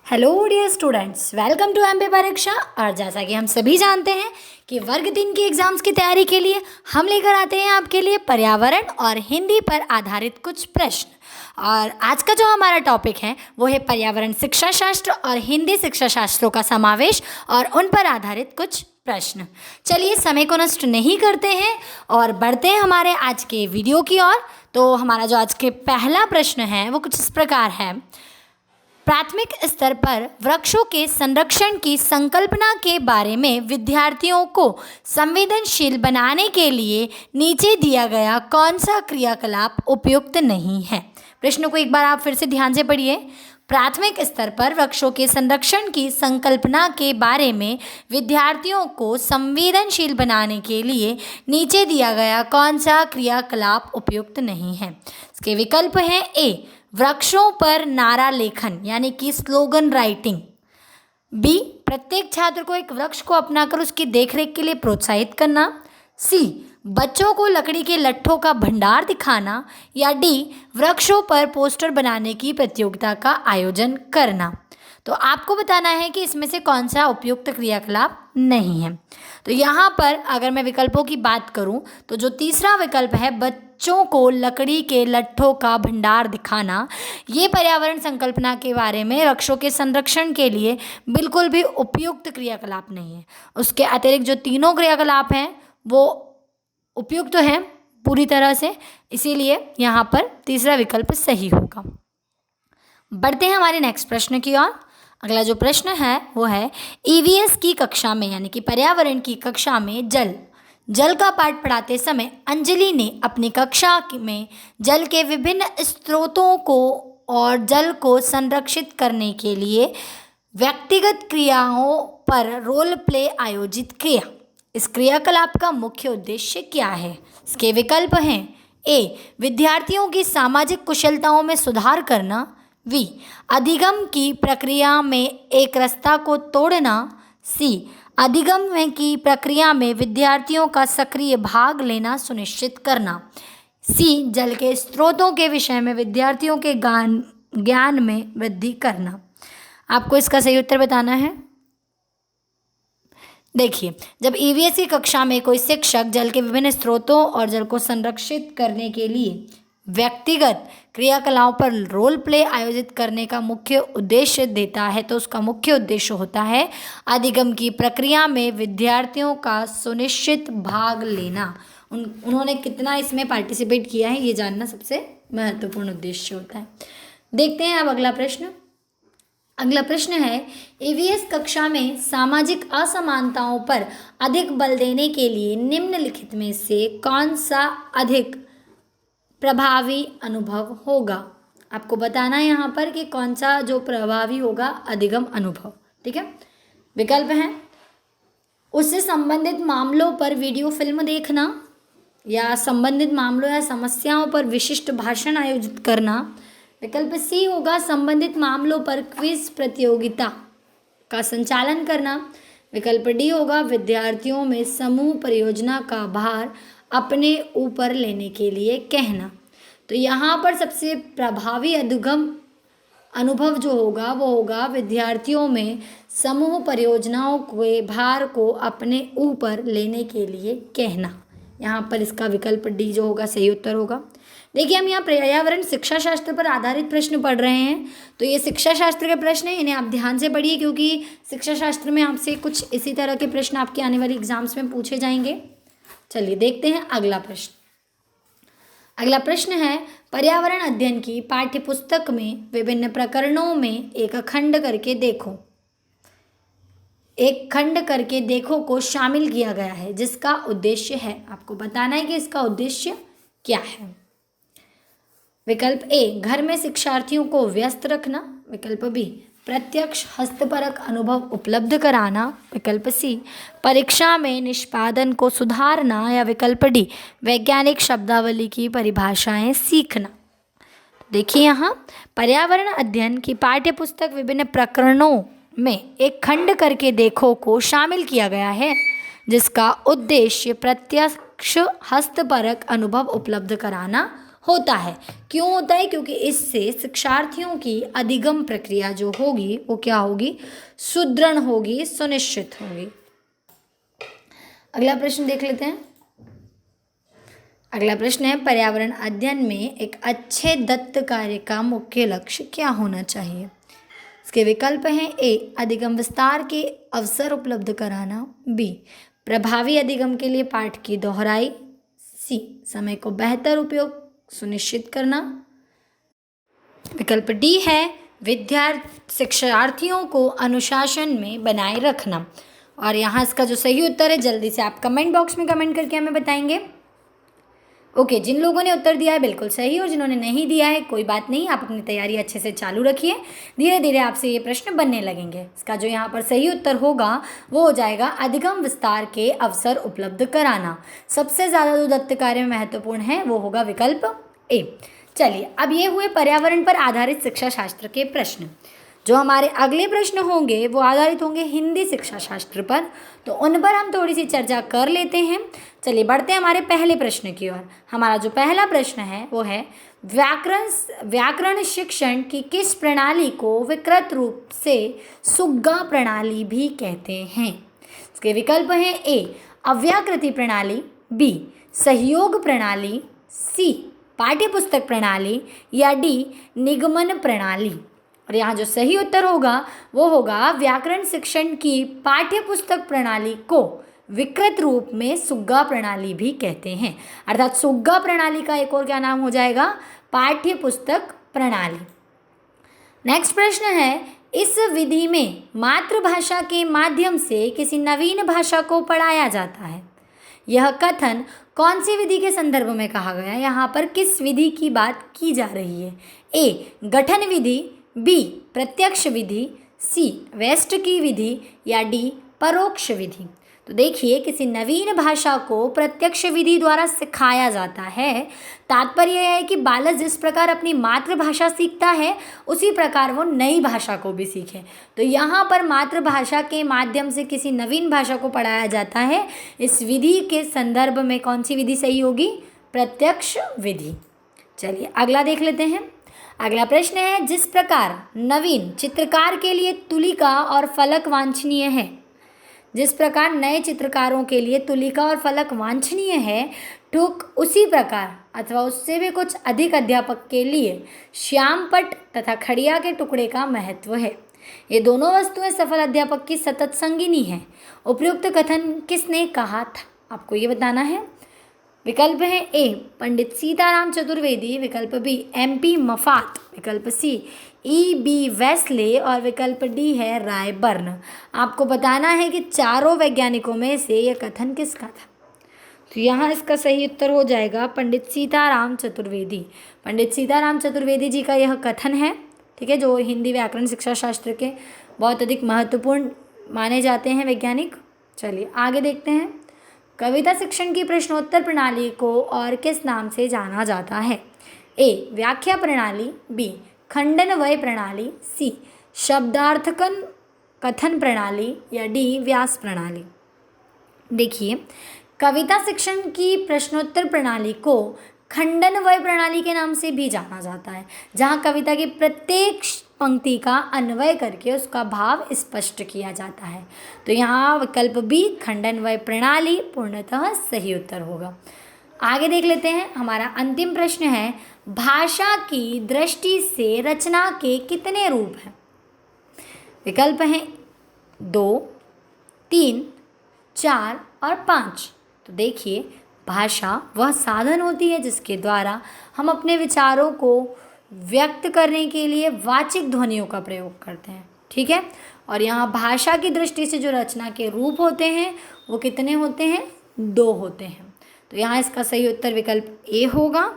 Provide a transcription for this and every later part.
Hello dear students, welcome to MP परीक्षा। और जैसा कि हम सभी जानते हैं कि वर्ग 3 की एग्जाम्स की तैयारी के लिए हम लेकर आते हैं आपके लिए पर्यावरण और हिंदी पर आधारित कुछ प्रश्न। और आज का जो हमारा टॉपिक है वो है पर्यावरण शिक्षा शास्त्र और हिंदी शिक्षा शास्त्रों का समावेश और उन पर आधारित कुछ प्रश्न। चलिए समय को नष्ट नहीं करते हैं और बढ़ते हैं हमारे आज के वीडियो की ओर। तो हमारा जो आज के पहला प्रश्न है वो कुछ इस प्रकार है। प्राथमिक स्तर पर वृक्षों के संरक्षण की संकल्पना के बारे में विद्यार्थियों को संवेदनशील बनाने के लिए नीचे दिया गया कौन सा क्रियाकलाप उपयुक्त नहीं है। प्रश्न को एक बार आप फिर से ध्यान से पढ़िए। प्राथमिक स्तर पर वृक्षों के संरक्षण की संकल्पना के बारे में विद्यार्थियों को संवेदनशील बनाने के लिए नीचे दिया गया कौन सा क्रियाकलाप उपयुक्त नहीं है। इसके विकल्प हैं ए, वृक्षों पर नारा लेखन यानी कि स्लोगन राइटिंग। बी, प्रत्येक छात्र को एक वृक्ष को अपनाकर उसकी देखरेख के लिए प्रोत्साहित करना। सी, बच्चों को लकड़ी के लट्ठों का भंडार दिखाना। या डी, वृक्षों पर पोस्टर बनाने की प्रतियोगिता का आयोजन करना। तो आपको बताना है कि इसमें से कौन सा उपयुक्त क्रियाकलाप नहीं है। तो यहाँ पर अगर मैं विकल्पों की बात करूँ तो जो तीसरा विकल्प है, बच्चों को लकड़ी के लट्ठों का भंडार दिखाना, ये पर्यावरण संकल्पना के बारे में वृक्षों के संरक्षण के लिए बिल्कुल भी उपयुक्त क्रियाकलाप नहीं है। उसके अतिरिक्त जो तीनों क्रियाकलाप हैं वो उपयुक्त तो हैं पूरी तरह से, इसीलिए यहाँ पर तीसरा विकल्प सही होगा। बढ़ते हैं हमारे नेक्स्ट प्रश्न की ओर। अगला जो प्रश्न है वो है, ईवीएस की कक्षा में यानी कि पर्यावरण की कक्षा में जल का पाठ पढ़ाते समय अंजलि ने अपनी कक्षा में जल के विभिन्न स्रोतों को और जल को संरक्षित करने के लिए व्यक्तिगत क्रियाओं पर रोल प्ले आयोजित किया। इस क्रियाकलाप का मुख्य उद्देश्य क्या है। इसके विकल्प हैं ए, विद्यार्थियों की सामाजिक कुशलताओं में सुधार करना। वी, अधिगम की प्रक्रिया में एक रास्ता को तोड़ना। सी, अधिगम की प्रक्रिया में विद्यार्थियों का सक्रिय भाग लेना सुनिश्चित करना। सी, जल के स्रोतों के विषय में विद्यार्थियों के ज्ञान में वृद्धि करना। आपको इसका सही उत्तर बताना है। देखिए, जब ईवीएस की कक्षा में कोई शिक्षक जल के विभिन्न स्रोतों और जल को संरक्षित करने के लिए व्यक्तिगत क्रियाकलापों पर रोल प्ले आयोजित करने का मुख्य उद्देश्य देता है तो उसका मुख्य उद्देश्य होता है अधिगम की प्रक्रिया में विद्यार्थियों का सुनिश्चित भाग लेना। उन्होंने कितना इसमें पार्टिसिपेट किया है ये जानना सबसे महत्वपूर्ण उद्देश्य होता है। देखते हैं अब अगला प्रश्न। अगला प्रश्न है, ईवीएस कक्षा में सामाजिक असमानताओं पर अधिक बल देने के लिए निम्नलिखित में से कौन सा अधिक प्रभावी अनुभव होगा। आपको बताना है यहाँ पर कि कौन सा जो प्रभावी होगा अधिगम अनुभव। ठीक है, विकल्प हैं उससे संबंधित मामलों पर वीडियो फिल्म देखना, या संबंधित मामलों या समस्याओं पर विशिष्ट भाषण आयोजित करना। विकल्प सी होगा संबंधित मामलों पर क्विज प्रतियोगिता का संचालन करना। विकल्प डी होगा विद्यार्थियों में समूह परियोजना का भार अपने ऊपर लेने के लिए कहना। तो यहाँ पर सबसे प्रभावी अधिगम अनुभव जो होगा वो होगा विद्यार्थियों में समूह परियोजनाओं के भार को अपने ऊपर लेने के लिए कहना। यहाँ पर इसका विकल्प डी जो होगा सही उत्तर होगा। देखिए, हम यहाँ पर्यावरण शिक्षा शास्त्र पर आधारित प्रश्न पढ़ रहे हैं, तो ये शिक्षा शास्त्र के प्रश्न हैं, इन्हें आप ध्यान से पढ़िए क्योंकि शिक्षा शास्त्र में आपसे कुछ इसी तरह के प्रश्न आपके आने वाली एग्जाम्स में पूछे जाएंगे। चलिए देखते हैं अगला प्रश्न। अगला प्रश्न है, पर्यावरण अध्ययन की पाठ्यपुस्तक में विभिन्न प्रकरणों में एक खंड करके देखो को शामिल किया गया है जिसका उद्देश्य है। आपको बताना है कि इसका उद्देश्य क्या है। विकल्प ए, घर में शिक्षार्थियों को व्यस्त रखना। विकल्प बी, प्रत्यक्ष हस्तपरक अनुभव उपलब्ध कराना। विकल्प सी, परीक्षा में निष्पादन को सुधारना। या विकल्प डी, वैज्ञानिक शब्दावली की परिभाषाएं सीखना। देखिए, यहाँ पर्यावरण अध्ययन की पाठ्यपुस्तक विभिन्न प्रकरणों में एक खंड करके देखो को शामिल किया गया है जिसका उद्देश्य प्रत्यक्ष हस्तपरक अनुभव उपलब्ध कराना होता है। क्यों होता है? क्योंकि इससे शिक्षार्थियों की अधिगम प्रक्रिया जो होगी वो क्या होगी? सुदृढ़ होगी, सुनिश्चित होगी। अगला प्रश्न देख लेते हैं। अगला प्रश्न है, पर्यावरण अध्ययन में एक अच्छे दत्त कार्य का मुख्य लक्ष्य क्या होना चाहिए? इसके विकल्प हैं: ए, अधिगम विस्तार के अवसर उपलब्ध कराना, बी, प्रभावी अधिगम के लिए पाठ की दोहराई, सी, समय को बेहतर उपयोग सुनिश्चित करना, विकल्प डी है शिक्षार्थियों को अनुशासन में बनाए रखना। और यहाँ इसका जो सही उत्तर है जल्दी से आप कमेंट बॉक्स में कमेंट करके हमें बताएंगे। ओके, जिन लोगों ने उत्तर दिया है बिल्कुल सही, और जिन्होंने नहीं दिया है कोई बात नहीं, आप अपनी तैयारी अच्छे से चालू रखिए, धीरे धीरे आपसे ये प्रश्न बनने लगेंगे। इसका जो यहाँ पर सही उत्तर होगा वो हो जाएगा अधिगम विस्तार के अवसर उपलब्ध कराना। सबसे ज़्यादा जो दत्त कार्य में महत्वपूर्ण है वो होगा विकल्प ए। चलिए, अब ये हुए पर्यावरण पर आधारित शिक्षा शास्त्र के प्रश्न। जो हमारे अगले प्रश्न होंगे वो आधारित होंगे हिंदी शिक्षा शास्त्र पर, तो उन पर हम थोड़ी सी चर्चा कर लेते हैं। चलिए बढ़ते हैं हमारे पहले प्रश्न की ओर। हमारा जो पहला प्रश्न है वो है, व्याकरण शिक्षण की किस प्रणाली को विकृत रूप से सुग्गा प्रणाली भी कहते हैं? इसके विकल्प हैं: ए, अव्याकृति प्रणाली, बी, सहयोग प्रणाली, सी, पाठ्यपुस्तक प्रणाली, या डी, निगमन प्रणाली। और यहाँ जो सही उत्तर होगा वो होगा व्याकरण शिक्षण की पाठ्यपुस्तक प्रणाली को विकृत रूप में सुग्गा प्रणाली भी कहते हैं। अर्थात सुग्गा प्रणाली का एक और क्या नाम हो जाएगा? पाठ्यपुस्तक प्रणाली। नेक्स्ट प्रश्न है, इस विधि में मातृभाषा के माध्यम से किसी नवीन भाषा को पढ़ाया जाता है। यह कथन कौन सी विधि के संदर्भ में कहा गया है? यहाँ पर किस विधि की बात की जा रही है? ए, गठन विधि, बी, प्रत्यक्ष विधि, सी, वेस्ट की विधि, या डी, परोक्ष विधि। तो देखिए, किसी नवीन भाषा को प्रत्यक्ष विधि द्वारा सिखाया जाता है। तात्पर्य यह है कि बालक जिस प्रकार अपनी मातृभाषा सीखता है उसी प्रकार वो नई भाषा को भी सीखे। तो यहाँ पर मातृभाषा के माध्यम से किसी नवीन भाषा को पढ़ाया जाता है। इस विधि के संदर्भ में कौन सी विधि सही होगी? प्रत्यक्ष विधि। चलिए अगला देख लेते हैं। अगला प्रश्न है, जिस प्रकार नवीन चित्रकार के लिए तुलिका और फलक वांछनीय है, जिस प्रकार नए चित्रकारों के लिए तुलिका और फलक वांछनीय है, ठीक उसी प्रकार अथवा उससे भी कुछ अधिक अध्यापक के लिए श्यामपट्ट तथा खड़िया के टुकड़े का महत्व है। ये दोनों वस्तुएं सफल अध्यापक की सतत संगिनी है। उपयुक्त कथन किसने कहा था? आपको ये बताना है। विकल्प है: ए, पंडित सीताराम चतुर्वेदी, विकल्प बी, MP मफात, विकल्प सी, EB वेस्ले, और विकल्प डी है रायबर्न। आपको बताना है कि चारों वैज्ञानिकों में से यह कथन किसका था। तो यहाँ इसका सही उत्तर हो जाएगा पंडित सीताराम चतुर्वेदी। पंडित सीताराम चतुर्वेदी जी का यह कथन है, ठीक है, जो हिंदी व्याकरण शिक्षा शास्त्र के बहुत अधिक महत्वपूर्ण माने जाते हैं वैज्ञानिक। चलिए आगे देखते हैं। कविता शिक्षण की प्रश्नोत्तर प्रणाली को और किस नाम से जाना जाता है? ए, व्याख्या प्रणाली, बी, खंडन वय प्रणाली, सी, शब्दार्थकन कथन प्रणाली, या डी, व्यास प्रणाली। देखिए, कविता शिक्षण की प्रश्नोत्तर प्रणाली को खंडन वय प्रणाली के नाम से भी जाना जाता है, जहाँ कविता की प्रत्येक पंक्ति का अन्वय करके उसका भाव स्पष्ट किया जाता है। तो यहाँ विकल्प बी, खंडन वय प्रणाली, पूर्णतः सही उत्तर होगा। आगे देख लेते हैं। हमारा अंतिम प्रश्न है, भाषा की दृष्टि से रचना के कितने रूप हैं? विकल्प हैं 2, 3, 4 और 5। तो देखिए, भाषा वह साधन होती है जिसके द्वारा हम अपने विचारों को व्यक्त करने के लिए वाचिक ध्वनियों का प्रयोग करते हैं, ठीक है। और यहाँ भाषा की दृष्टि से जो रचना के रूप होते हैं वो कितने होते हैं? 2 होते हैं। तो यहाँ इसका सही उत्तर विकल्प ए होगा।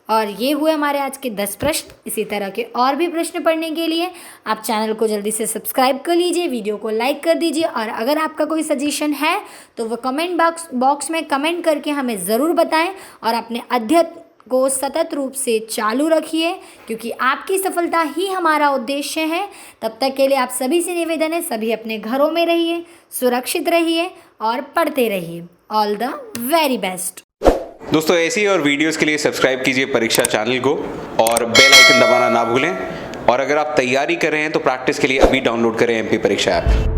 और ये हुए हमारे आज के 10 प्रश्न। इसी तरह के और भी प्रश्न पढ़ने के लिए आप चैनल को जल्दी से सब्सक्राइब कर लीजिए, वीडियो को लाइक कर दीजिए, और अगर आपका कोई सजेशन है तो वो कमेंट बॉक्स में कमेंट करके हमें ज़रूर बताएं। और अपने अध्ययन को सतत रूप से चालू रखिए, क्योंकि आपकी सफलता ही हमारा उद्देश्य है। तब तक के लिए आप सभी से निवेदन है, सभी अपने घरों में रहिए, सुरक्षित रहिए और पढ़ते रहिए। All the very best. दोस्तों ऐसी और वीडियोस के लिए सब्सक्राइब कीजिए परीक्षा चैनल को और बेल आइकन दबाना ना भूलें। और अगर आप तैयारी कर रहे हैं तो प्रैक्टिस के लिए अभी डाउनलोड करें एमपी परीक्षा ऐप।